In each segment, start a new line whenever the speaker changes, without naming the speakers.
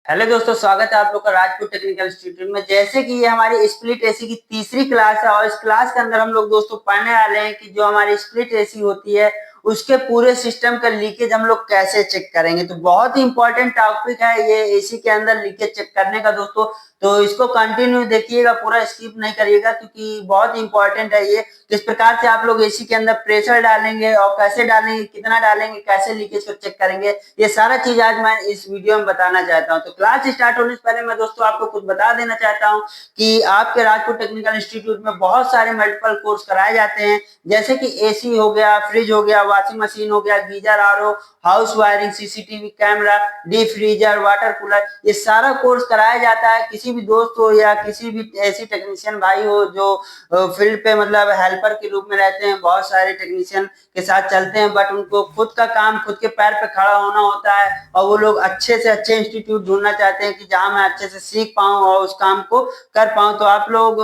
Hello दोस्तों, स्वागत है आप लोग का राजपूत टेक्निकल इंस्टीट्यूट में। जैसे कि ये हमारी स्प्लिट एसी की तीसरी क्लास है और इस क्लास के अंदर हम लोग दोस्तों पढ़ने वाले हैं कि जो हमारी स्प्लिट एसी होती है उसके पूरे सिस्टम का लीकेज हम लोग कैसे चेक करेंगे। तो बहुत ही इंपॉर्टेंट टॉपिक है ये एसी के अंदर लीकेज चेक करने का दोस्तों। तो इसको कंटिन्यू देखिएगा, पूरा स्किप नहीं करिएगा क्योंकि बहुत इंपॉर्टेंट है ये। किस प्रकार से आप लोग एसी के अंदर प्रेशर डालेंगे और कैसे डालेंगे, कितना डालेंगे, कैसे लीकेज को चेक करेंगे, ये सारा चीज आज मैं इस वीडियो में बताना चाहता हूं। तो क्लास स्टार्ट होने से पहले मैं दोस्तों आपको कुछ बता देना चाहता हूं कि आपके राजपूत टेक्निकल इंस्टीट्यूट में बहुत सारे मल्टीपल कोर्स कराए जाते हैं, जैसे कि एसी हो गया, फ्रिज हो गया, वॉशिंग मशीन हो गया, geyser, RO, house wiring, CCTV camera, deep freezer, water cooler, ये सारा कोर्स कराया जाता है। किसी भी दोस्त हो या किसी भी ऐसी टेक्नीशियन भाई हो जो फील्ड पे मतलब हेल्पर के रूप में रहते हैं, बहुत सारे टेक्नीशियन के साथ चलते हैं, बट उनको खुद का काम खुद के पैर पे खड़ा होना होता है और वो लोग अच्छे से अच्छे इंस्टीट्यूट ढूंढना चाहते हैं कि जहां मैं अच्छे से सीख पाऊं और उस काम को कर पाऊं। तो आप लोग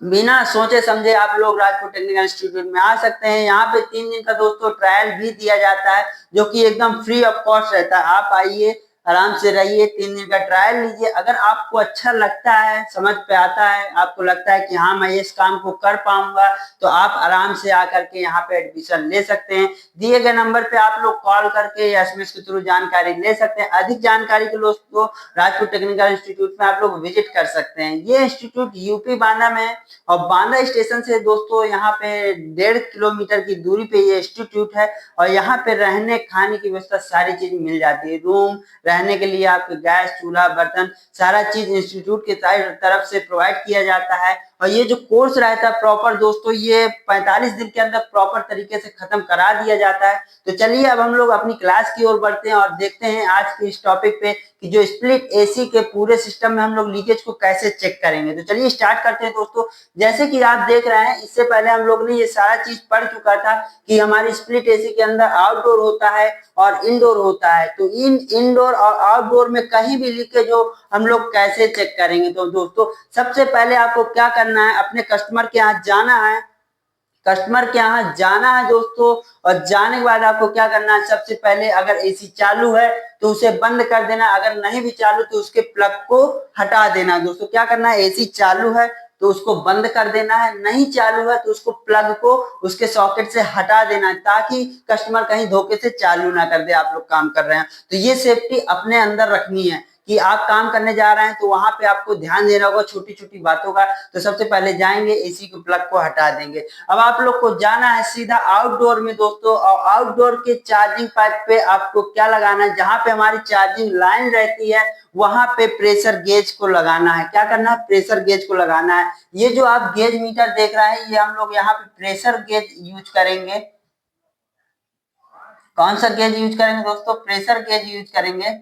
बिना सोचे समझे आप लोग राजपूत टेक्निकल इंस्टीट्यूट में आ सकते हैं। यहाँ पे 3 दिन का दोस्तों ट्रायल भी दिया जाता है जो कि एकदम फ्री ऑफ कॉस्ट रहता है। आप आइए, आराम से रहिए, 3 दिन का ट्रायल लीजिए। अगर आपको अच्छा लगता है, समझ पे आता है, आपको लगता है कि हाँ मैं इस काम को कर पाऊंगा, तो आप आराम से आकर के यहाँ पे एडमिशन ले सकते हैं। दिए गए नंबर पे आप लोग कॉल करके या एसएमएस के थ्रू जानकारी ले सकते हैं। अधिक जानकारी के दोस्तों राजपूत टेक्निकल इंस्टीट्यूट में आप लोग विजिट कर सकते हैं। ये इंस्टीट्यूट यूपी बांदा में है और बांदा स्टेशन से दोस्तों यहाँ पे 1.5 किलोमीटर की दूरी पे ये इंस्टीट्यूट है और यहाँ पे रहने खाने की व्यवस्था सारी चीज मिल जाती है। रूम, रहने के लिए आपके गैस, चूल्हा, बर्तन, सारा चीज इंस्टीट्यूट के तरफ से प्रोवाइड किया जाता है। और ये जो कोर्स रहता है प्रॉपर दोस्तों, ये 45 दिन के अंदर प्रॉपर तरीके से खत्म करा दिया जाता है। तो चलिए अब हम लोग अपनी क्लास की ओर बढ़ते हैं और देखते हैं आज के इस टॉपिक पे कि जो स्प्लिट एसी के पूरे सिस्टम में हम लोग लीकेज को कैसे चेक करेंगे। तो चलिए स्टार्ट करते हैं दोस्तों। जैसे कि आप देख रहे हैं, इससे पहले हम लोग ने ये सारा चीज पढ़ चुका था कि हमारी स्प्लिट एसी के अंदर आउटडोर होता है और इंडोर होता है। तो इन इंडोर और आउटडोर में कहीं भी लीकेज हो हम लोग कैसे चेक करेंगे। तो दोस्तों सबसे पहले आपको क्या करना है, अपने कस्टमर के यहाँ जाना है। कस्टमर के यहाँ जाना है दोस्तों और जाने के बाद आपको क्या करना है, सबसे पहले अगर एसी चालू है तो उसे बंद कर देना, अगर नहीं भी चालू तो उसके प्लग को हटा देना। दोस्तों क्या करना है, एसी चालू है तो उसको बंद कर देना है, नहीं चालू है तो उसको प्लग को उसके सॉकेट से हटा देना है ताकि कस्टमर कहीं धोखे से चालू ना कर दे। आप लोग काम कर रहे हैं तो ये सेफ्टी अपने अंदर रखनी है कि आप काम करने जा रहे हैं तो वहां पे आपको ध्यान देना होगा छोटी छोटी बातों का। तो सबसे पहले जाएंगे, एसी के प्लग को हटा देंगे। अब आप लोग को जाना है सीधा आउटडोर में दोस्तों, और आउटडोर के चार्जिंग पाइप पे आपको क्या लगाना है, जहां पे हमारी चार्जिंग लाइन रहती है वहां पे प्रेशर गेज को लगाना है। क्या करना है, प्रेशर गेज को लगाना है। ये जो आप गेज मीटर देख रहे हैं, ये हम लोग यहाँ पे प्रेशर गेज यूज करेंगे। कौन सा गेज यूज करेंगे दोस्तों, प्रेशर गेज यूज करेंगे,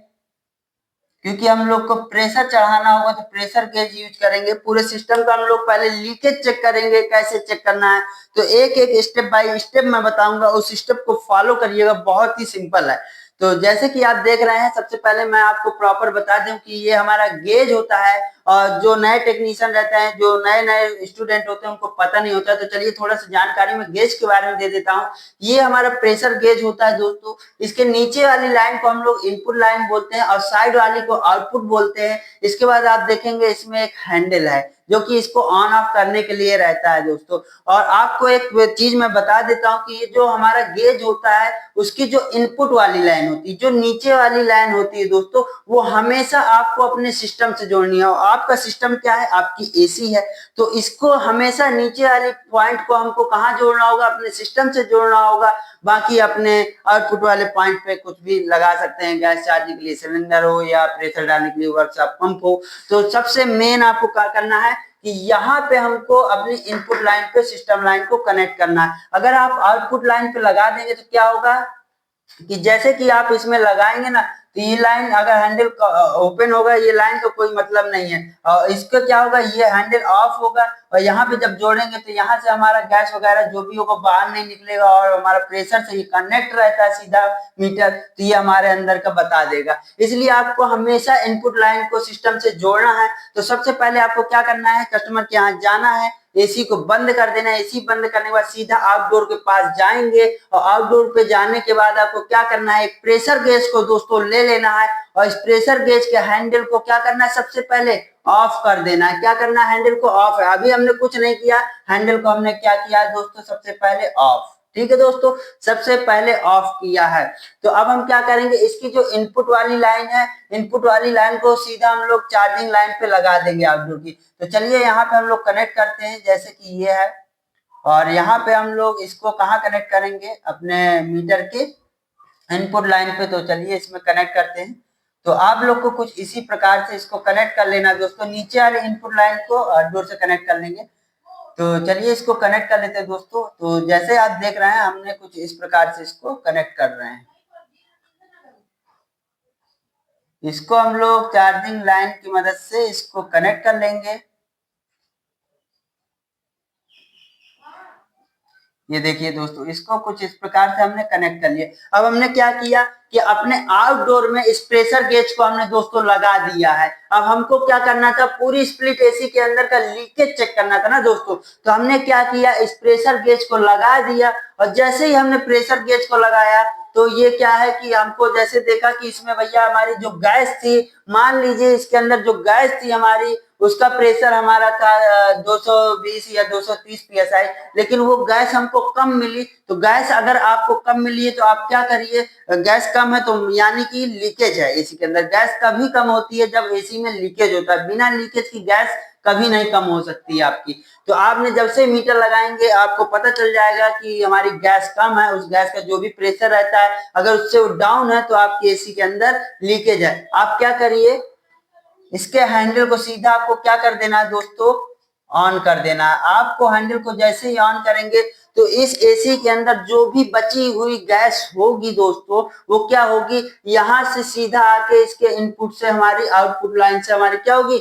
क्योंकि हम लोग को प्रेशर चढ़ाना होगा तो प्रेशर गेज यूज करेंगे। पूरे सिस्टम का हम लोग पहले लीकेज चेक करेंगे, कैसे चेक करना है। तो एक एक स्टेप बाय स्टेप मैं बताऊंगा, उस स्टेप को फॉलो करिएगा, बहुत ही सिंपल है। तो जैसे कि आप देख रहे हैं, सबसे पहले मैं आपको प्रॉपर बता दूं कि ये हमारा गेज होता है। और जो नए टेक्नीशियन रहते हैं, जो नए नए स्टूडेंट होते हैं, उनको पता नहीं होता। तो चलिए थोड़ा सा जानकारी मैं गेज के बारे में दे देता हूँ। ये हमारा प्रेशर गेज होता है दोस्तों। इसके नीचे वाली लाइन को हम लोग इनपुट लाइन बोलते हैं और साइड वाली को आउटपुट बोलते हैं। इसके बाद आप देखेंगे इसमें एक हैंडल है जो कि इसको ऑन ऑफ करने के लिए रहता है दोस्तों। और आपको एक चीज मैं बता देता हूँ कि ये जो हमारा गेज होता है उसकी जो इनपुट वाली लाइन होती है, जो नीचे वाली लाइन होती है दोस्तों, वो हमेशा आपको अपने सिस्टम से जोड़नी है। और आपका सिस्टम क्या है, आपकी एसी है, तो इसको हमेशा नीचे वाली पॉइंट को हमको कहाँ जोड़ना होगा, अपने सिस्टम से जोड़ना होगा। बाकी अपने आउटपुट वाले पॉइंट पे कुछ भी लगा सकते हैं, गैस चार्जिंग के लिए सिलेंडर हो या प्रेशर डालने के लिए वर्कशॉप पंप हो। तो सबसे मेन आपको क्या करना है कि यहाँ पे हमको अपनी इनपुट लाइन पे सिस्टम लाइन को कनेक्ट करना है। अगर आप आउटपुट लाइन पे लगा देंगे तो क्या होगा कि जैसे कि आप इसमें लगाएंगे ना, तो ये लाइन अगर हैंडल ओपन होगा, ये लाइन तो कोई मतलब नहीं है। और इसका क्या होगा, ये हैंडल ऑफ होगा और यहाँ पे जब जोड़ेंगे तो यहाँ से हमारा गैस वगैरह जो भी होगा बाहर नहीं निकलेगा और हमारा प्रेशर से ये कनेक्ट रहता है सीधा मीटर, तो ये हमारे अंदर का बता देगा। इसलिए आपको हमेशा इनपुट लाइन को सिस्टम से जोड़ना है। तो सबसे पहले आपको क्या करना है, कस्टमर के यहाँ जाना है, एसी को बंद कर देना है। एसी बंद करने के बाद सीधा आउटडोर के पास जाएंगे और आउटडोर पे जाने के बाद आपको क्या करना है, एक प्रेशर गेज को दोस्तों ले लेना है और इस प्रेशर गेज के हैंडल को क्या करना है, सबसे पहले ऑफ कर देना है। क्या करना है, हैंडल को ऑफ है। अभी हमने कुछ नहीं किया, हैंडल को हमने क्या किया है दोस्तों, सबसे पहले ऑफ। ठीक है दोस्तों, सबसे पहले ऑफ किया है। तो अब हम क्या करेंगे, इसकी जो इनपुट वाली लाइन है, इनपुट वाली लाइन को सीधा हम लोग चार्जिंग लाइन पे लगा देंगे आउटडोर की। तो चलिए यहाँ पे हम लोग कनेक्ट करते हैं, जैसे कि ये है, और यहाँ पे हम लोग इसको कहाँ कनेक्ट करेंगे, अपने मीटर के इनपुट लाइन पे। तो चलिए इसमें कनेक्ट करते हैं। तो आप लोग को कुछ इसी प्रकार से इसको कनेक्ट कर लेना दोस्तों, नीचे वाले इनपुट लाइन को आउटडोर से कनेक्ट कर लेंगे। तो चलिए इसको कनेक्ट कर लेते हैं दोस्तों। तो जैसे आप देख रहे हैं, हमने कुछ इस प्रकार से इसको कनेक्ट कर रहे हैं। इसको हम लोग चार्जिंग लाइन की मदद से इसको कनेक्ट कर लेंगे। ये देखिए दोस्तों, इसको कुछ इस प्रकार से हमने कनेक्ट कर लिया। अब हमने क्या किया कि अपने आउटडोर में इस प्रेशर गेज को हमने दोस्तों लगा दिया है। अब हमको क्या करना था, पूरी स्प्लिट एसी के अंदर का लीकेज चेक करना था ना दोस्तों। तो हमने क्या किया, इस प्रेशर गेज को लगा दिया और जैसे ही हमने प्रेशर गेज को लगाया तो ये क्या है कि हमको जैसे देखा कि इसमें भैया हमारी जो गैस थी, मान लीजिए इसके अंदर जो गैस थी हमारी, उसका प्रेशर हमारा था 220 या 230 psi, लेकिन वो गैस हमको कम मिली। तो गैस अगर आपको कम मिली है तो आप क्या करिए, गैस कम है तो यानी कि लीकेज है एसी के अंदर। गैस कभी कम होती है जब एसी में लीकेज होता है, बिना लीकेज की गैस कभी नहीं कम हो सकती है आपकी। तो आपने जब से मीटर लगाएंगे आपको पता चल जाएगा कि हमारी गैस कम है, उस गैस का जो भी प्रेशर रहता है अगर उससे वो डाउन है तो आपकी एसी के अंदर लीकेज है। आप क्या करिए, इसके हैंडल को सीधा आपको क्या कर देना है दोस्तों, ऑन कर देना है। आपको हैंडल को जैसे ही ऑन करेंगे तो इस एसी के अंदर जो भी बची हुई गैस होगी दोस्तों, वो क्या होगी, यहां से सीधा आके इसके इनपुट से हमारी आउटपुट लाइन से हमारी क्या होगी,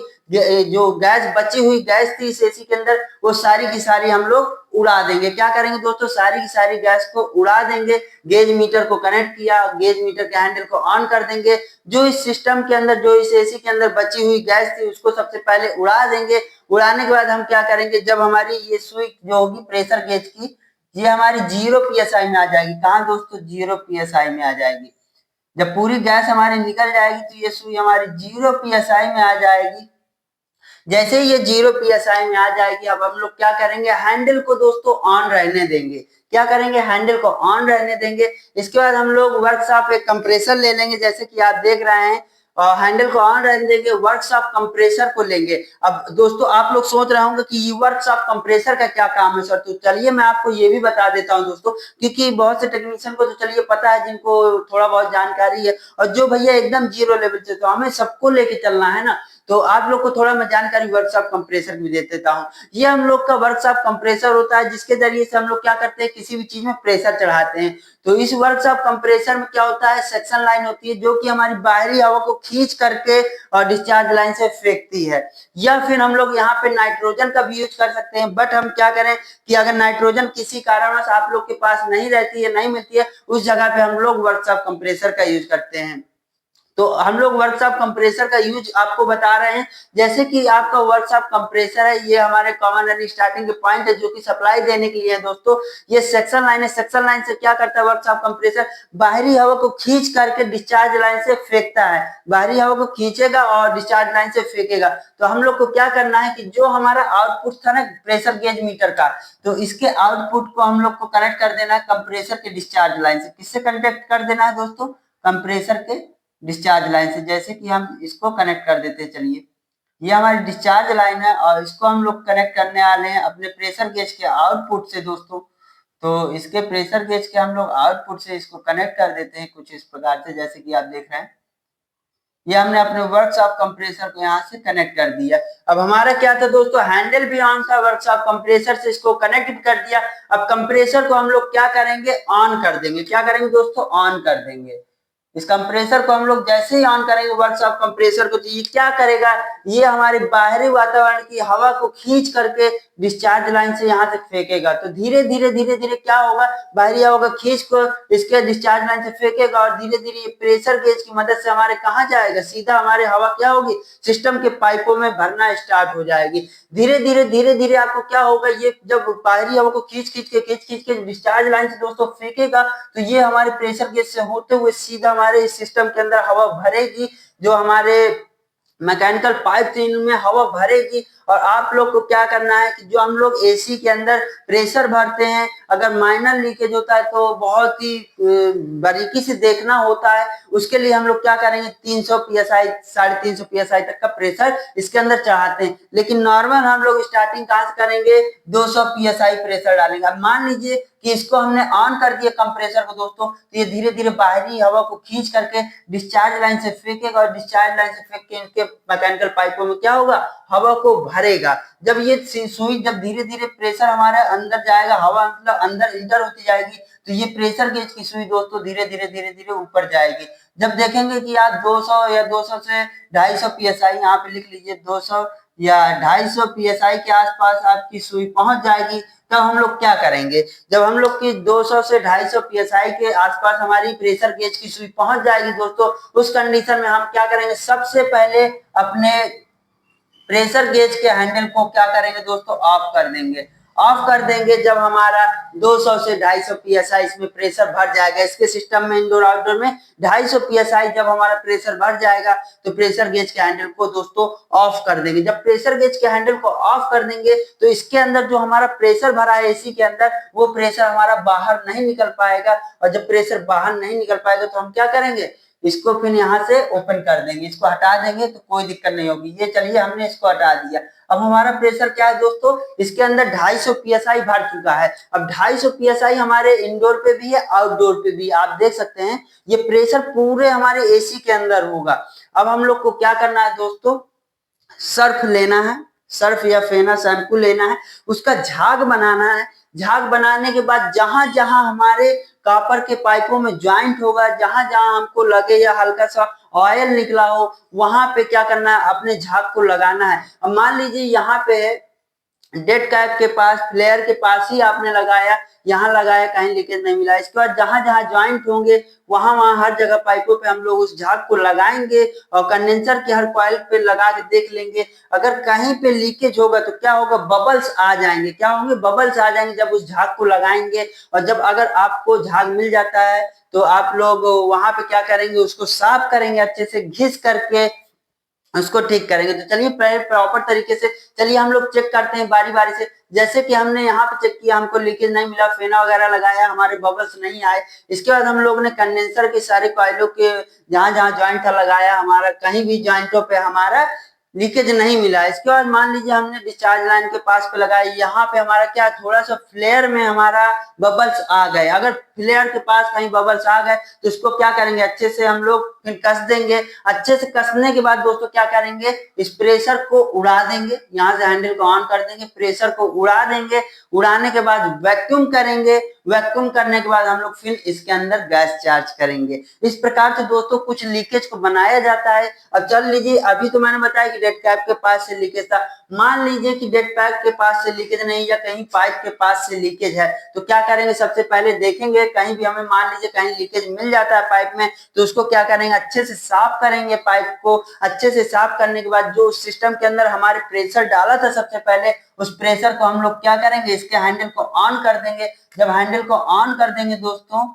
जो गैस बची हुई गैस थी इस एसी के अंदर, वो सारी की सारी हम लोग उड़ा देंगे। क्या करेंगे दोस्तों, सारी की सारी गैस को उड़ा देंगे। गेज मीटर को कनेक्ट किया, गेज मीटर के हैंडल को ऑन कर देंगे। जो इस सिस्टम के अंदर, जो इस एसी के अंदर बची हुई गैस थी उसको सबसे पहले उड़ा देंगे। उड़ाने के बाद हम क्या करेंगे, जब हमारी ये सुई जो होगी प्रेशर गेज की, ये हमारी 0 psi में आ जाएगी। कहाँ दोस्तों, 0 psi में आ जाएगी। जब पूरी गैस हमारी निकल जाएगी तो ये सुई हमारी 0 psi में आ जाएगी। जैसे ही ये 0 psi में आ जाएगी, अब हम लोग क्या करेंगे, हैंडल को दोस्तों ऑन रहने देंगे। क्या करेंगे, हैंडल को ऑन रहने देंगे। इसके बाद हम लोग वर्कशॉप एक कंप्रेसर ले लेंगे, जैसे कि आप देख रहे हैं, और हैंडल को ऑन रहने देंगे, वर्कशॉप कंप्रेसर को लेंगे। अब दोस्तों आप लोग सोच रहे होंगे कि ये वर्कशॉप कंप्रेसर का क्या काम है सर, तो चलिए मैं आपको ये भी बता देता हूं दोस्तों, क्योंकि बहुत से टेक्नीशियन को तो चलिए पता है, जिनको थोड़ा बहुत जानकारी है, और जो भैया एकदम जीरो लेवल से, तो हमें सबको लेके चलना है ना। तो आप लोग को थोड़ा मैं जानकारी वर्कशॉप कंप्रेसर की दे देता हूँ। ये हम लोग का वर्कशॉप कंप्रेसर होता है, जिसके जरिए से हम लोग क्या करते हैं, किसी भी चीज में प्रेशर चढ़ाते हैं। तो इस वर्कशॉप कंप्रेसर में क्या होता है, सेक्शन लाइन होती है जो कि हमारी बाहरी हवा को खींच करके और डिस्चार्ज लाइन से फेंकती है। या फिर हम लोग यहाँ पे नाइट्रोजन का भी यूज कर सकते हैं, बट हम क्या करें कि अगर नाइट्रोजन किसी कारणवश आप लोग के पास नहीं रहती है, नहीं मिलती है, उस जगह पे हम लोग वर्कशॉप कंप्रेसर का यूज करते हैं। तो हम लोग वर्कशॉप कंप्रेसर का यूज आपको बता रहे हैं। जैसे कि आपका वर्कशॉप कंप्रेसर है, ये हमारे कॉमन एंड स्टार्टिंग के पॉइंट है जो कि सप्लाई देने के लिए है दोस्तों। ये सेक्शन लाइन है, सेक्शन लाइन से क्या करता है वर्कशॉप कंप्रेसर, बाहरी हवा को खींच करके डिस्चार्ज लाइन से फेंकता है। बाहरी हवा को खींचेगा और डिस्चार्ज लाइन से फेंकेगा। तो हम लोग को क्या करना है कि जो हमारा आउटपुट था ना प्रेशर गेज मीटर का, तो इसके आउटपुट को हम लोग को कनेक्ट कर देना है कंप्रेसर के डिस्चार्ज लाइन से। किससे कनेक्ट कर देना है दोस्तों, कंप्रेसर के डिस्चार्ज लाइन से। जैसे कि हम इसको कनेक्ट कर देते हैं, चलिए ये हमारी डिस्चार्ज लाइन है और इसको हम लोग कनेक्ट करने वाले हैं अपने प्रेशर गेज के आउटपुट से दोस्तों। तो इसके प्रेशर गेज के हम लोग आउटपुट से इसको कनेक्ट कर देते हैं कुछ इस प्रकार से, जैसे कि आप देख रहे हैं। ये हमने अपने वर्कशॉप कंप्रेसर को यहाँ से कनेक्ट कर दिया। अब हमारा क्या था दोस्तों, हैंडल भी ऑन था, वर्कशॉप कंप्रेसर से इसको कनेक्ट भी कर दिया। अब कंप्रेसर को हम लोग क्या करेंगे, ऑन कर देंगे। क्या करेंगे दोस्तों, ऑन कर देंगे। इस कंप्रेसर को हम लोग जैसे ही ऑन करेंगे वर्कशॉप कंप्रेसर को, तो ये क्या करेगा, ये हमारे बाहरी वातावरण की हवा को खींच करके डिस्चार्ज लाइन से यहाँ तक फेंकेगा। तो धीरे धीरे क्या होगा, बाहरी हवा को खींच को इसके डिस्चार्ज लाइन से फेंकेगा और धीरे धीरे ये प्रेशर गेज की मदद से हमारे कहाँ जाएगा, सीधा हमारे हवा क्या होगी, सिस्टम के पाइपों में भरना स्टार्ट हो जाएगी। धीरे धीरे आपको क्या होगा, ये जब बाहरी हवा को खींच के डिस्चार्ज लाइन से दोस्तों फेंकेगा, तो ये हमारे प्रेशर गेज से होते हुए सीधा हमारे इस सिस्टम के अंदर हवा भरेगी, जो हमारे मैकेनिकल पाइप से इनमें हवा भरेगी। और आप लोग को क्या करना है कि जो हम लोग एसी के अंदर प्रेशर भरते हैं, अगर माइनर लीकेज होता है तो बहुत ही बारीकी से देखना होता है। उसके लिए हम लोग क्या करेंगे, 300 पीएसआई 350 पीएसआई तक का प्रेशर इसके अंदर चढ़ाते हैं। लेकिन नॉर्मल हम लोग स्टार्टिंग कहां से करेंगे, 200 पीएसआई प्रेशर डालेंगे। अब मान लीजिए कि इसको हमने ऑन कर दिया कंप्रेसर को दोस्तों, तो ये धीरे धीरे बाहरी हवा को खींच करके डिस्चार्ज लाइन से फेंकेगा और डिस्चार्ज लाइन से फेंक के इनके मैकेनिकल पाइपों में क्या होगा, हवा को भरेगा। जब ये सुई जब धीरे धीरे प्रेशर हमारे अंदर जाएगा, हवा मतलब अंदर इंटर होती जाएगी, तो ये प्रेशर गेज की सुई दोस्तों धीरे धीरे ऊपर जाएगी। जब देखेंगे कि यार 200 या 200 से 250 पीएसआई, यहाँ पे लिख लीजिए 200 या 250 पीएसआई के आसपास आपकी सुई पहुंच जाएगी, तब हम लोग क्या करेंगे, जब हम लोग की 200 से 250 पीएसआई के आसपास हमारी प्रेशर गेज की सुई पहुंच जाएगी दोस्तों, उस कंडीशन में हम क्या करेंगे, सबसे पहले अपने प्रेशर गेज के हैंडल को क्या करेंगे दोस्तों, ऑफ कर देंगे। ऑफ कर देंगे जब हमारा 200 से 250 पीएसआई इसमें प्रेशर भर जाएगा, इसके सिस्टम में इंडोर आउटडोर में 250 पीएसआई जब हमारा प्रेशर भर जाएगा, तो प्रेशर गेज के हैंडल को दोस्तों ऑफ कर देंगे। जब प्रेशर गेज के हैंडल को ऑफ कर देंगे, तो इसके अंदर जो हमारा प्रेशर भरा है एसी के अंदर, वो प्रेशर हमारा बाहर नहीं निकल पाएगा। और जब प्रेशर बाहर नहीं निकल पाएगा तो हम क्या करेंगे, इसको फिर यहाँ से ओपन कर देंगे, इसको हटा देंगे तो कोई दिक्कत नहीं होगी। ये चलिए हमने इसको हटा दिया। अब हमारा प्रेशर क्या है दोस्तों, इसके अंदर 250 पीएसआई भर चुका है। अब 250 पीएसआई हमारे इंडोर पे भी है, आउटडोर पे भी, आप देख सकते हैं ये प्रेशर पूरे हमारे एसी के अंदर होगा। अब हम लोग को क्या करना है दोस्तों, सर्फ लेना है, सर्फ या फेना शैम्पू लेना है, उसका झाग बनाना है। झाग बनाने के बाद जहां जहां हमारे कॉपर के पाइपों में ज्वाइंट होगा, जहां जहां हमको लगे या हल्का सा ऑयल निकला हो, वहां पे क्या करना है, अपने झाग को लगाना है। अब मान लीजिए यहाँ पे डेड कैप के पास, फ्लेयर के पास ही आपने लगाया, यहाँ लगाया, कहीं लीकेज नहीं मिला। इसके बाद जहां जहां ज्वाइंट होंगे वहां वहां हर जगह पाइपों पे हम लोग उस झाग को लगाएंगे और कंडेंसर के हर कॉइल पे लगा के देख लेंगे। अगर कहीं पे लीकेज होगा तो क्या होगा, बबल्स आ जाएंगे। क्या होंगे, बबल्स आ जाएंगे जब उस झाग को लगाएंगे। और जब अगर आपको झाग मिल जाता है तो आप लोग वहां पे क्या करेंगे, उसको साफ करेंगे, अच्छे से घिस करके उसको ठीक करेंगे। तो चलिए प्रॉपर तरीके से चलिए हम लोग चेक करते हैं बारी बारी से। जैसे कि हमने यहाँ पे चेक किया, हमको लीकेज नहीं मिला, फेना वगैरह लगाया, हमारे बबल्स नहीं आए। इसके बाद हम लोग ने कंडेंसर के सारे कॉइलों के जहां जहां ज्वाइंट था लगाया, हमारा कहीं भी ज्वाइंटों पे हमारा लीकेज नहीं मिला। इसके बाद मान लीजिए हमने डिस्चार्ज लाइन के पास पे लगाई, यहाँ पे हमारा क्या थोड़ा सा फ्लेयर में हमारा बबल्स आ गए। अगर फ्लेयर के पास कहीं बबल्स आ गए तो इसको क्या करेंगे, अच्छे से हम लोग फिर कस देंगे। अच्छे से कसने के बाद दोस्तों क्या करेंगे, इस प्रेशर को उड़ा देंगे, यहाँ से हैंडल को ऑन कर देंगे, प्रेशर को उड़ा देंगे। उड़ाने के बाद वैक्यूम करेंगे। वैक्यूम करने के बाद हम लोग फिर इसके अंदर गैस चार्ज करेंगे। इस प्रकार से दोस्तों कुछ लीकेज को बनाया जाता है। अब चल लीजिए, अभी तो मैंने बताया कि डेड कैप के पास से लीकेज था। मान लीजिए कि डेड कैप के पास से लीकेज नहीं, या कहीं पाइप के पास से लीकेज है, तो क्या करेंगे, सबसे पहले देखेंगे कहीं भी हमें मान लीजिए कहीं लीकेज मिल जाता है पाइप में, तो उसको क्या करेंगे, अच्छे से साफ करेंगे। पाइप को अच्छे से साफ करने के बाद जो सिस्टम के अंदर हमारे प्रेशर डाला था सबसे पहले, उस प्रेशर को हम लोग क्या करेंगे, इसके हैंडल को ऑन कर देंगे। जब हैंडल को ऑन कर देंगे दोस्तों,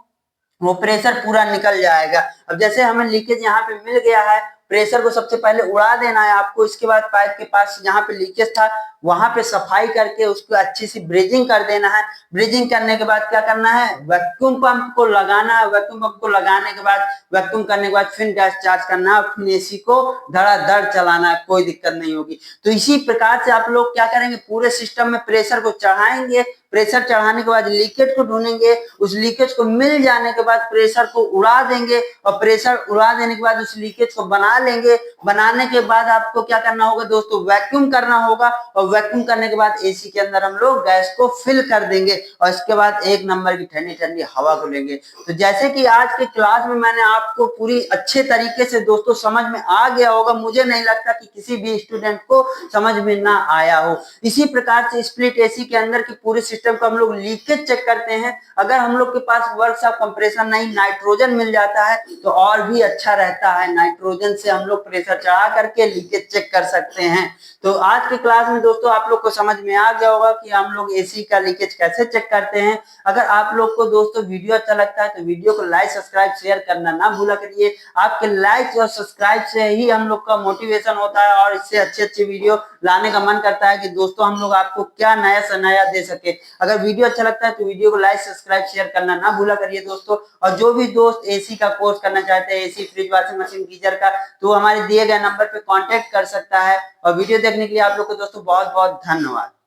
वो प्रेशर पूरा निकल जाएगा। अब जैसे हमें लीकेज यहाँ पे मिल गया है, प्रेशर को सबसे पहले उड़ा देना है आपको। इसके बाद पाइप के पास जहाँ पे लीकेज था वहां पे सफाई करके उसको अच्छी सी ब्रीजिंग कर देना है। ब्रीजिंग करने के बाद क्या करना है, वैक्यूम पंप को लगाना है। वैक्यूम पंप को लगाने के बाद, वैक्यूम करने के बाद फिर गैस चार्ज करना है, फिर एसी को धड़ाधड़ चलाना है, कोई दिक्कत नहीं होगी। तो इसी प्रकार से आप लोग क्या करेंगे, पूरे सिस्टम में प्रेशर को चढ़ाएंगे। प्रेशर चढ़ाने के बाद लीकेज को ढूंढेंगे। उस लीकेज को मिल जाने के बाद प्रेशर को उड़ा देंगे, और प्रेशर उड़ा देने के बाद उस लीकेज को बना लेंगे। बनाने के बाद आपको क्या करना होगा दोस्तों, वैक्यूम करना होगा और वैक्यूम करने के बाद एसी के अंदर हम लोग गैस को फिल कर देंगे और इसके बाद एक नंबर की ठंडी ठंडी हवा को लेंगे। तो जैसे कि आज के क्लास में मैंने आपको पूरी अच्छे तरीके से दोस्तों समझ में आ गया होगा, मुझे नहीं लगता कि किसी भी स्टूडेंट को समझ में ना आया हो। इसी प्रकार से स्प्लिट एसी के अंदर की पूरे सिस्टम को हम लोग लीकेज चेक करते हैं। अगर हम लोग के पास वर्क्स ऑफ कंप्रेसर नहीं, नाइट्रोजन मिल जाता है तो और भी अच्छा रहता है। नाइट्रोजन से हम लोग प्रेशर चढ़ा करके लीकेज चेक कर सकते हैं। तो आज की क्लास में दोस्तों आप लोग को समझ में आ गया होगा कि हम लोग एसी का लीकेज कैसे चेक करते हैं। अगर आप लोग को दोस्तों वीडियो अच्छा लगता है तो वीडियो को लाइक, सब्सक्राइब, शेयर करना ना भूला करिए। आपके लाइक और सब्सक्राइब से ही हम लोग का मोटिवेशन होता है और इससे अच्छे अच्छे वीडियो लाने का मन करता है कि दोस्तों हम लोग आपको क्या नया से नया दे सके। अगर वीडियो अच्छा लगता है तो वीडियो को लाइक, सब्सक्राइब, शेयर करना ना भूला करिए दोस्तों। और जो भी दोस्त एसी का कोर्स करना चाहते हैं, AC, fridge, washing machine, geyser का, तो हमारे दिए गए नंबर पे कांटेक्ट कर सकता है। और वीडियो देखने के लिए आप लोग को दोस्तों बहुत बहुत धन्यवाद।